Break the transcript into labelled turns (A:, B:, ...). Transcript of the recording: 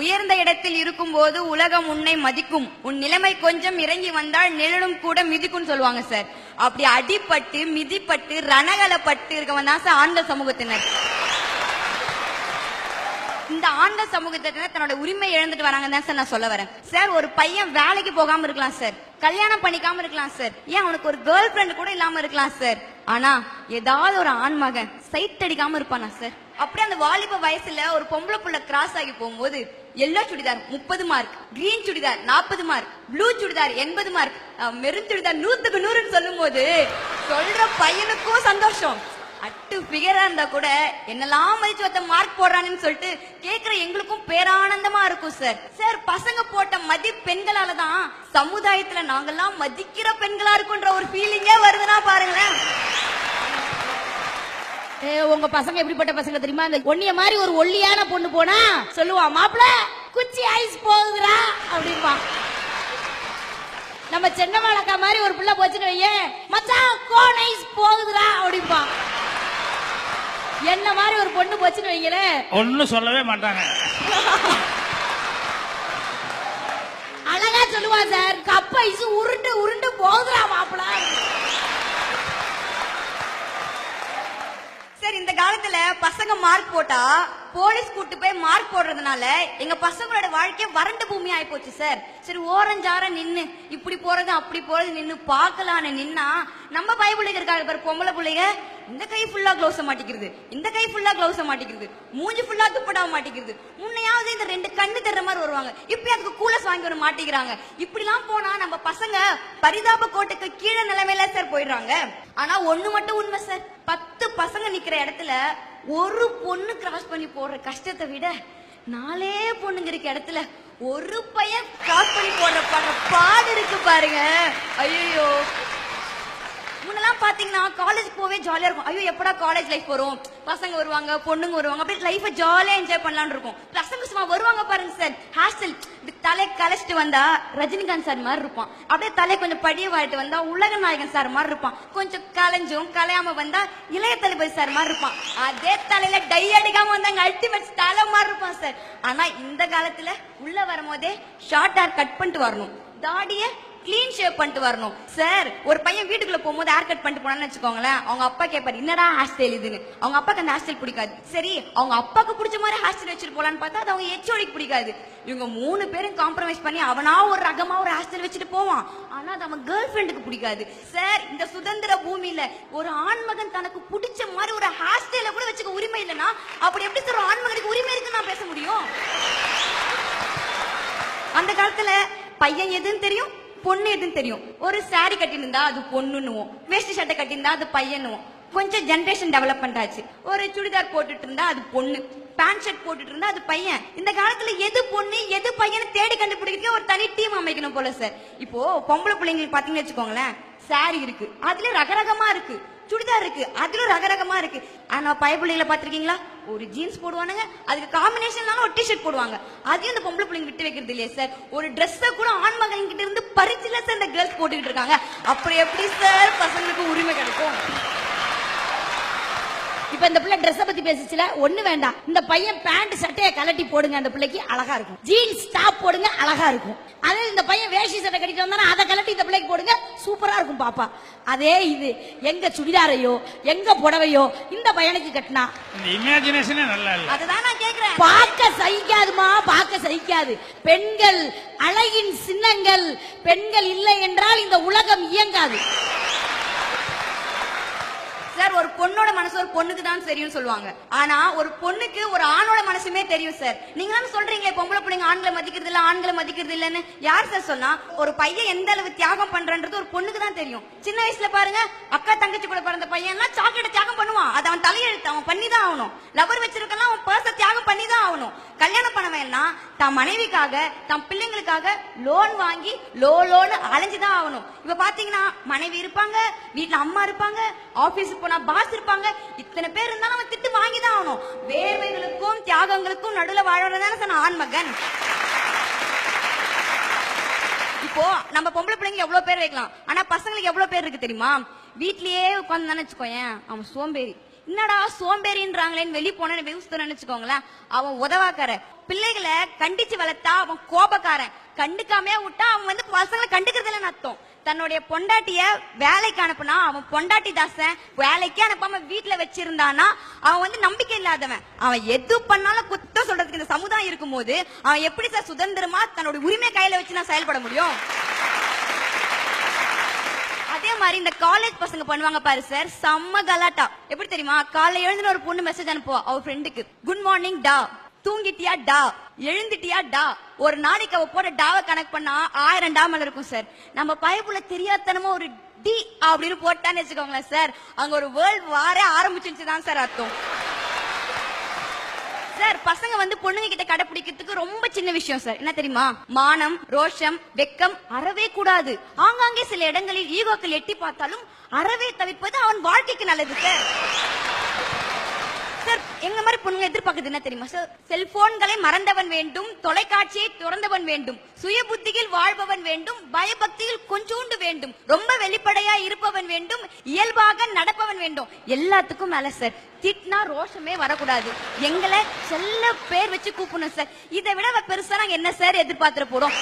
A: உயர்ந்த இடத்தில் இருக்கும் போது உலகம் உன்னை மதிக்கும், உன் நிலைமை கொஞ்சம் இறங்கி வந்தால் நிழலும் கூட மிதிக்கும் சொல்லுவாங்க சார். அப்படி அடிப்பட்டு மிதிப்பட்டு ரணகலப்பட்டு இருக்கவன் தான் சார் ஆண்கள் சமூகத்தினர். இந்த ஆண்கள் சமூகத்தினர் தன்னோட உரிமை இழந்துட்டு வராங்க தான் சார் நான் சொல்ல வரேன். சார் ஒரு பையன் வேலைக்கு போகாம இருக்கலாம் சார், கல்யாணம் பண்ணிக்காம இருக்கலாம் சார், ஏன் அவனுக்கு ஒரு கேர்ள் ஃபிரெண்ட் கூட இல்லாம இருக்கலாம் சார். ஆனா ஏதாவது ஒரு ஆண் மகன் சைட் அடிக்காம இருப்பானா சார்? அப்படியே அந்த வாலிப வயசுல ஒரு பொம்பளை புள்ள கிராஸ் ஆகி போகும்போது yellow churidar 30 mark, green churidar 40 mark, blue churidar 80 mark, maroon churidar 100க்கு 100 சொல்லும் போது சொல்ற பையனுக்கும் சந்தோஷம். அட்டு பிகரா இருந்தா கூட என்னெல்லாம் மதிச்சு வந்த மார்க் போடுறான்னு சொல்லிட்டு கேக்குற எங்களுக்கும் பேரானந்தமா இருக்கும் சார். சார் பசங்க போட்ட மதி பெண்களாலதான் சமுதாயத்துல நாங்கெல்லாம் மதிக்கிற பெண்களா இருக்குன்ற ஒரு ஃபீலிங்கே வருதுன்னா பாருங்களேன்.
B: உங்க பசங்க எப்படிப்பட்ட பசங்க தெரியுமா? இந்த ஒன்னிய மாதிரி ஒரு ஒல்லியான பொண்ணு போனா சொல்லுவான், மாப்பிள குச்சி ஐஸ் போகுதுரா அப்படின்பா. நம்ம சென்னமாலக்கா மாதிரி ஒரு பிள்ளை போச்சுன்னு வையே, மச்சான் கோன் ஐஸ் போகுதுரா அப்படின்பா. என்ன மாதிரி ஒரு பொண்ணு போச்சுன்னு வைங்களே
C: ஒன்னும் சொல்லவே மாட்டாங்க.
B: அழகா சொல்லுவா சார், கப் ஐஸ் உருண்டு உருண்டு போகுதுரா மாப்பிள.
A: சார் இந்த காலத்துல பசங்க மார்க் போட்டா போலீஸ் கூட்டு போய் மார்க் போடுறதுனால எங்க பசங்களோட வாழ்க்கைய வறண்ட பூமி ஆயி போச்சு சார். சரி ஓரஞ்சார நின்னு இப்படி போறது அப்படி போறது நின்னு பாக்கலான்னு நின்னா நம்ம பைபிளுக்கு இருக்காங்க பாரு பொம்பளை பிள்ளைங்க, இந்த கை ஃபுல்லா க்ளவுஸ மாட்டிக்கிறது, இந்த கை ஃபுல்லா க்ளவுஸ மாட்டிக்கிறது, மூஞ்சி ஃபுல்லா துப்படாம மாட்டிக்கிறது, முன்னையாவது இந்த 2 கண்ணு தர்ற மாதிரி வருவாங்க, இப்ப அதுக்கு கூலஸ் வாங்கி வர மாட்டிக்கிறாங்க. இப்படி எல்லாம் போனா நம்ம பசங்க பரிதாப கோட்டுக்கு கீழே நிலைமையில சார் போயிடுறாங்க. ஆனா ஒண்ணு மட்டும் உண்மை சார், 10 பசங்க நிக்கிற இடத்துல ஒரு பொண்ணு கிராஸ் பண்ணி போடுற கஷ்டத்தை விட 4 பொண்ணுங்க இருக்க இடத்துல ஒரு பையன் கிராஸ் பண்ணி போடுற பாடு இருக்கு பாருங்க. ஐயோ முன்னெல்லாம் பாத்தீங்கன்னா காலேஜ் போவே ஜாலியா இருக்கும். ஐயோ எப்படா காலேஜ் லைஃப் வரும், பசங்க வருவாங்க பொண்ணுங்க வருவாங்க, அப்படியே லைஃப ஜாலியா என்ஜாய் பண்ணலாம்னு இருக்கும். பசங்க சும்மா வருவாங்க பாருங்க சார், ஹேர்ஸ்டைல் தலை கலைச்சிட்டு வந்தா ரஜினிகாந்த் சார் மாதிரி இருப்பான், அப்படியே தலை கொஞ்சம் படிய வாயிட்டு வந்தா உலக நாயகன் சார் மாதிரி இருப்பான், கொஞ்சம் கலைஞ்சும் கலையாம வந்தா இளைய தளபதி சார் மாதிரி இருப்பான், அதே தலையில டை அடிக்காம வந்தாங்க அல்டிமேட் தலை மாதிரி இருப்பான் சார். ஆனா இந்த காலத்துல உள்ள வரும்போதே ஷார்ட் ஹேர் கட் பண்ணிட்டு வரணும், தாடிய கிளீன் ஷேப் பண்ணிட்டு வரணும் சார். ஒரு பையன் வீட்டுக்குள்ள போகும்போது ஹேர் கட் பண்ணிட்டு போனான்னு வச்சுக்கோங்களேன், அவங்க அப்பா கேட்பாரு என்னடா ஹேர் ஸ்டைல் இதுன்னு. அவங்க அப்பாக்கு அந்த ஹேர் ஸ்டைல் பிடிக்காது. சரி அவங்க அப்பாக்கு பிடிச்ச மாதிரி ஹேர் ஸ்டைல் வச்சுட்டு போலான்னு பார்த்தா அது அவங்க ஹெச்ஓடிக்கு பிடிக்காது. இவங்க 3 பேரும் காம்ப்ரமைஸ் பண்ணி அவனா ஒரு ரகமா ஒரு ஹேர் ஸ்டைல் வச்சுட்டு போவான், ஆனா அது அவன் கேர்ள் ஃபிரெண்டுக்கு பிடிக்காது சார். இந்த சுதந்திர பூமியில ஒரு ஆண்மகன் தனக்கு பிடிச்ச மாதிரி ஒரு ஹேர் ஸ்டைல கூட வச்சுக்க உரிமை இல்லைன்னா அப்படி எப்படி சார் ஒரு ஆண்மகனுக்கு உரிமை இருக்குன்னு நான் பேச முடியும்? அந்த காலத்துல பையன் எதுன்னு தெரியும், பொண்ணு எதுன்னு தெரியும். ஒரு சாரி கட்டியிருந்தா அது பொண்ணுன்னுவோம், வேஷ்டி சட்டை கட்டியிருந்தா அது பையனுவோம். கொஞ்சம் ஜெனரேஷன் டெவலப்மெண்ட் ஆச்சு, ஒரு சுடிதார் போட்டுட்டு இருந்தா அது பொண்ணு, பேண்ட் ஷர்ட் போட்டுட்டு இருந்தா அது பையன். இந்த காலத்துல எது பொண்ணு எது பையன் தேடி கண்டுபிடிக்கிறதுக்கு ஒரு தனி டீம் அமைக்கணும் போல சார். இப்போ பொம்பளை பிள்ளைங்களுக்கு பாத்தீங்கன்னு வச்சுக்கோங்களேன், சாரி இருக்கு அதுல ரகரகமா இருக்கு, சுடிதார் இருக்கு அதுல ரகரகமா இருக்கு. ஆனா பைபிள்ல பாத்திருக்கீங்களா, ஒரு ஜீன்ஸ் போடுவானுங்க அதுக்கு காம்பினேஷன் ஒரு டிஷர்ட் போடுவாங்க, அதையும் இந்த பொம்பளை பிள்ளைங்க விட்டு வைக்கிறது இல்லையா சார். ஒரு ட்ரெஸ்ஸ கூட ஆண் மகன் கிட்ட இருந்து பறிச்சுல சார் இந்த கேர்ள்ஸ் போட்டுக்கிட்டு இருக்காங்க. அப்புறம் எப்படி சார் பசங்களுக்கு உரிமை கிடைக்கும்?
B: இப்ப இந்த பிள்ளை ட்ரெஸ் பத்தி பேசிச்சுல, ஒண்ணு வேண்டாம், இந்த பையன் பேண்ட் சட்டையை கலட்டி போடுங்க, அந்த பிள்ளைக்கு அழகா இருக்கும். ஜீன்ஸ் டாப் போடுங்க அழகா இருக்கும். அதே இந்த பையன் வேஷ்டி சட்டை கட்டிட்டு வந்தானா அதை கலட்டி இந்த பிள்ளைக்கு போடுங்க சூப்பரா இருக்கும் பாப்பா. அதே இது எங்க சுடிதாரையோ எங்க புடவையோ இந்த பையனுக்கு கட்டினா
C: இமேஜினேஷனே நல்லா இல்ல.
A: அதுதான் நான் கேக்குறேன்.
B: பார்க்க சகிக்காதுமா, பார்க்க சகிக்காது. பெண்கள் அழகின் சின்னங்கள், பெண்கள் இல்லை என்றால் இந்த உலகம் இயங்காது
A: சார். ஒரு பொண்ணோட மனசு ஒரு பொண்ணுக்கு தான் தெரியும் சொல்லுவாங்க, ஆனா ஒரு பொண்ணுக்கு ஒரு ஆணோட மனசுமே தெரியும் சார். நீங்க தான் சொல்றீங்களே பொம்பளை பிள்ளைங்க ஆண்களை மதிக்கிறது இல்ல ஆண்களை மதிக்கிறது இல்லன்னு. யார் சார் சொன்னா? ஒரு பையன் எந்த அளவு தியாகம் பண்றன்றது ஒரு பொண்ணுக்கு தான் தெரியும். சின்ன வயசுல பாருங்க, அக்கா தங்கச்சி கூட பிறந்த பையன் எல்லாம் சாக்லேட் தியாகம் பண்ணுவான், அது அவன் தலையெழுத்து, அவன் பண்ணிதான் ஆகணும். லவர் வச்சிருக்கலாம் அவன் பர்ஸ தியாகம் பண்ணிதான் ஆகணும். கல்யாணம் பண்ணவேன்னா தன் மனைவிக்காக தன் பிள்ளைங்களுக்காக லோன் வாங்கி லோன் அலைஞ்சுதான் ஆகணும். இப்ப பாத்தீங்கன்னா மனைவி இருப்பாங்க, வீட்டுல அம்மா இருப்பாங்க, ஆபீஸ் போனா பாஸ் இருப்பாங்க, இத்தனை பேர் இருந்தாலும் அவன் திட்டு வாங்கிதான் ஆகணும். வேர்வைகளுக்கும் தியாகங்களுக்கும் நடுவுல வாழறதான சொன்ன ஆண் மகன். இப்போ நம்ம பொம்பளை பிள்ளைங்க எவ்வளவு பேர் வைக்கலாம், ஆனா பசங்களுக்கு எவ்வளவு பேர் இருக்கு தெரியுமா? வீட்லயே உட்காந்து வச்சுக்கோயேன் அவன் சோம்பேறி, என்னடா சோம்பேறின்றாங்களேன்னு வெளிய போன நினைச்சுக்கோங்களேன், அவன் உதவாக்கார. பிள்ளைகளை கண்டிச்சு வளர்த்தா அவன் கோபக்காரன், கண்டுக்காமையா விட்டா அவன் வந்து பசங்களை கண்டுக்கிறது இல்லைன்னு அர்த்தம். தன்னுடைய பொண்டாட்டிய வேலைக்கு அனுப்புனா அவன் பொண்டாட்டி தாசன், வேலைக்கே அனுப்பாம வீட்டுல வச்சிருந்தானா அவன் வந்து நம்பிக்கை இல்லாதவன். அவன் எது பண்ணாலும் குத்தம் சொல்றதுக்கு இந்த சமுதாயம் இருக்கும் போது அவன் எப்படி சார் சுதந்திரமா தன்னுடைய உரிமை கையில வச்சு நான் செயல்பட முடியும்? அதே மாதிரி இந்த காலேஜ் பசங்க பண்ணுவாங்க பாரு சார், செம்ம கலாட்டா. எப்படி தெரியுமா, காலைல எழுந்துன ஒரு பொண்ணு மெசேஜ் அனுப்புவா அவ ஃப்ரெண்டுக்கு, குட் மார்னிங் டா, தூங்கிட்டியா டா, எழுந்துட்டியா டா. ஒரு நாளைக்கு அவ போட டாவை கனெக்ட் பண்ணா 1000 டா மேல இருக்கும் சார். நம்ம பைப்புல தெரியாதனமா ஒரு டி அப்படின்னு போட்டான்னு வச்சுக்கோங்களேன் சார், அங்க ஒரு வேர்ல்ட் வாரே ஆரம்பிச்சுதான் சார் அர்த்தம். சார் பசங்க வந்து பொண்ணுங்க கிட்ட கடைபிடிக்கிறதுக்கு ரொம்ப சின்ன விஷயம் சார், என்ன தெரியுமா, மானம், ரோஷம், வெக்கம் அறவே கூடாது. ஆங்காங்கே சில இடங்களில் ஈகோக்கள் எட்டி பார்த்தாலும் அறவே தவிர்ப்பது அவன் வாழ்க்கைக்கு நல்லது சார். சார் எங்க மாதிரி பொண்ணுங்க எதிர்பார்க்குது என்ன தெரியுமா சார், செல்போன்களை மறந்தவன் வேண்டும், தொலைக்காட்சியை துறந்தவன் வேண்டும், சுய புத்தியில் வாழ்பவன் வேண்டும், பயபக்தியில் கொஞ்சோண்டு வேண்டும், ரொம்ப வெளிப்படையா இருப்பவன் வேண்டும், இயல்பாக நடப்பவன் வேண்டும். எல்லாத்துக்கும் மேல சார் திட்னா ரோஷமே வரக்கூடாது. எங்களை செல்ல பேர் வச்சு கூப்பிடணும் சார். இதை விட பெருசா நாங்க என்ன சார் எதிர்பார்த்துட போறோம்?